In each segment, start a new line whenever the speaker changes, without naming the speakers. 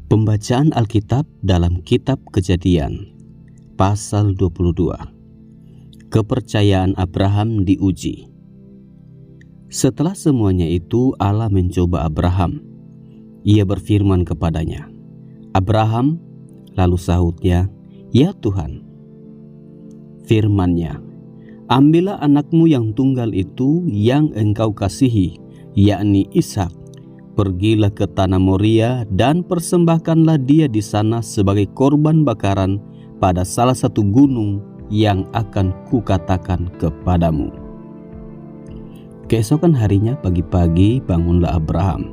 Pembacaan Alkitab dalam Kitab Kejadian, pasal 22. Kepercayaan Abraham diuji. Setelah semuanya itu, Allah mencoba Abraham. Ia berfirman kepadanya, "Abraham," lalu sahutnya, "Ya Tuhan." Firman-Nya, "Ambillah anakmu yang tunggal itu yang engkau kasihi, yakni Ishak. Pergilah ke tanah Moria dan persembahkanlah dia di sana sebagai korban bakaran pada salah satu gunung yang akan kukatakan kepadamu." Keesokan harinya pagi-pagi bangunlah Abraham.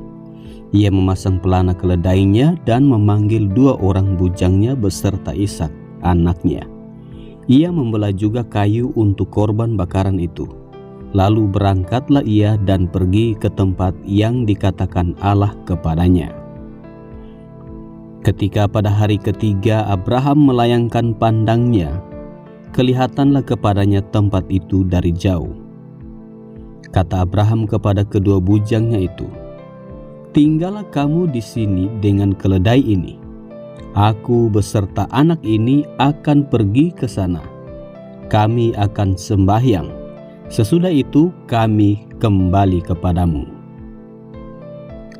Ia memasang pelana keledainya dan memanggil 2 orang bujangnya beserta Ishak, anaknya. Ia membelah juga kayu untuk korban bakaran itu. Lalu berangkatlah ia dan pergi ke tempat yang dikatakan Allah kepadanya. Ketika pada hari ketiga Abraham melayangkan pandangnya, kelihatanlah kepadanya tempat itu dari jauh. Kata Abraham kepada kedua bujangnya itu, "Tinggallah kamu di sini dengan keledai ini. Aku beserta anak ini akan pergi ke sana. Kami akan sembahyang. Sesudah itu kami kembali kepadamu."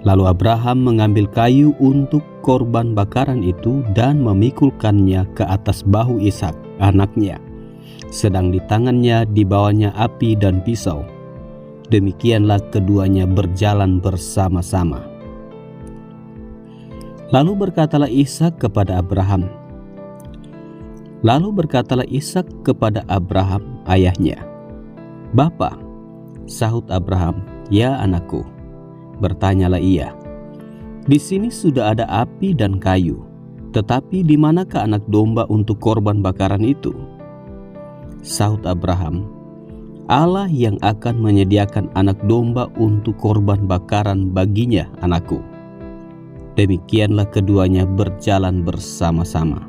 Lalu Abraham mengambil kayu untuk korban bakaran itu dan memikulkannya ke atas bahu Ishak, anaknya, sedang di tangannya dibawanya api dan pisau. Demikianlah keduanya berjalan bersama-sama. Lalu berkatalah Ishak kepada Abraham ayahnya, "Bapa," sahut Abraham, "Ya anakku." Bertanyalah ia, "Di sini sudah ada api dan kayu, tetapi di manakah anak domba untuk korban bakaran itu?" Sahut Abraham, "Allah yang akan menyediakan anak domba untuk korban bakaran baginya, anakku." Demikianlah keduanya berjalan bersama-sama.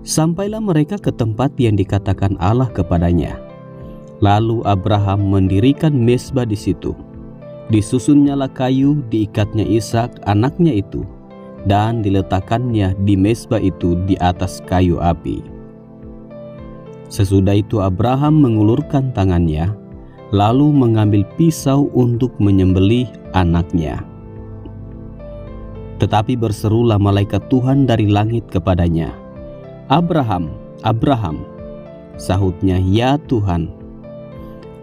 Sampailah mereka ke tempat yang dikatakan Allah kepadanya. Lalu Abraham mendirikan mezbah di situ. Disusunnyalah kayu, diikatnya Ishak anaknya itu, dan diletakkannya di mezbah itu di atas kayu api. Sesudah itu Abraham mengulurkan tangannya, lalu mengambil pisau untuk menyembelih anaknya. Tetapi berserulah malaikat Tuhan dari langit kepadanya, "Abraham, Abraham." Sahutnya, "Ya Tuhan."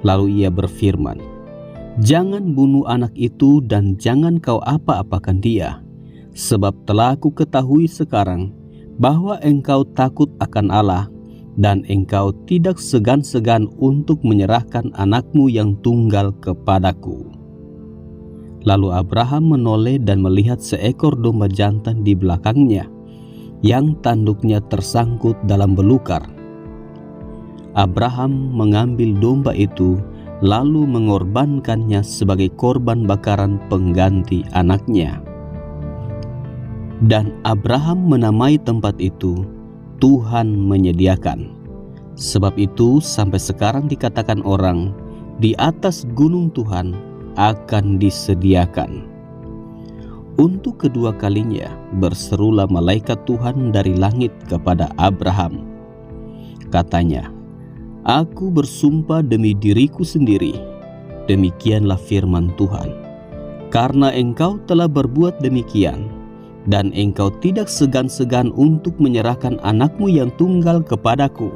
Lalu ia berfirman, "Jangan bunuh anak itu dan jangan kau apa-apakan dia, sebab telah aku ketahui sekarang bahwa engkau takut akan Allah dan engkau tidak segan-segan untuk menyerahkan anakmu yang tunggal kepadaku." Lalu Abraham menoleh dan melihat seekor domba jantan di belakangnya, yang tanduknya tersangkut dalam belukar. Abraham mengambil domba itu, lalu mengorbankannya sebagai korban bakaran pengganti anaknya. Dan Abraham menamai tempat itu, "Tuhan menyediakan." Sebab itu sampai sekarang dikatakan orang, "Di atas gunung Tuhan akan disediakan." Untuk kedua kalinya berserulah malaikat Tuhan dari langit kepada Abraham. Katanya, "Aku bersumpah demi diriku sendiri, demikianlah firman Tuhan, karena engkau telah berbuat demikian, dan engkau tidak segan-segan untuk menyerahkan anakmu yang tunggal kepadaku,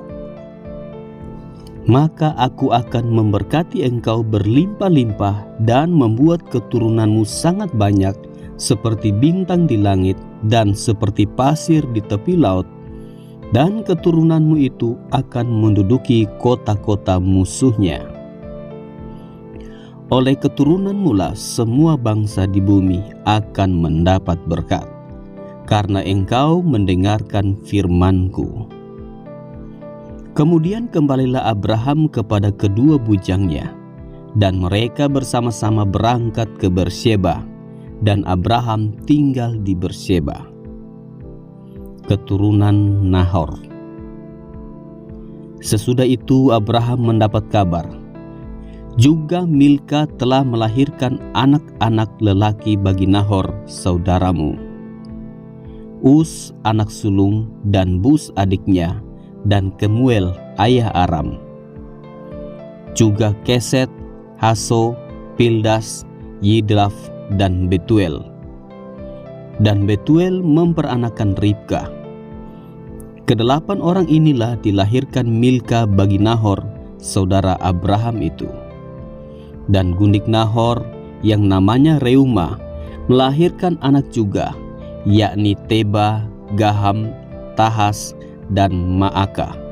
maka aku akan memberkati engkau berlimpah-limpah dan membuat keturunanmu sangat banyak seperti bintang di langit dan seperti pasir di tepi laut, dan keturunanmu itu akan menduduki kota-kota musuhnya. Oleh keturunanmu lah semua bangsa di bumi akan mendapat berkat, karena engkau mendengarkan firman-Ku." Kemudian kembalilah Abraham kepada kedua bujangnya, dan mereka bersama-sama berangkat ke Beersheba, dan Abraham tinggal di Beersheba. Keturunan Nahor. Sesudah itu Abraham mendapat kabar, Juga Milka telah melahirkan anak-anak lelaki bagi Nahor saudaramu. Us anak sulung dan Bus adiknya, dan Kemuel ayah Aram. Juga Keset, Haso, Pildas, Yidlaf, dan Betuel. Dan Betuel memperanakan Ribka. Kedelapan orang inilah dilahirkan Milka bagi Nahor saudara Abraham itu. Dan gundik Nahor yang namanya Reuma melahirkan anak juga, yakni Teba, Gaham, Tahas, dan Maaka.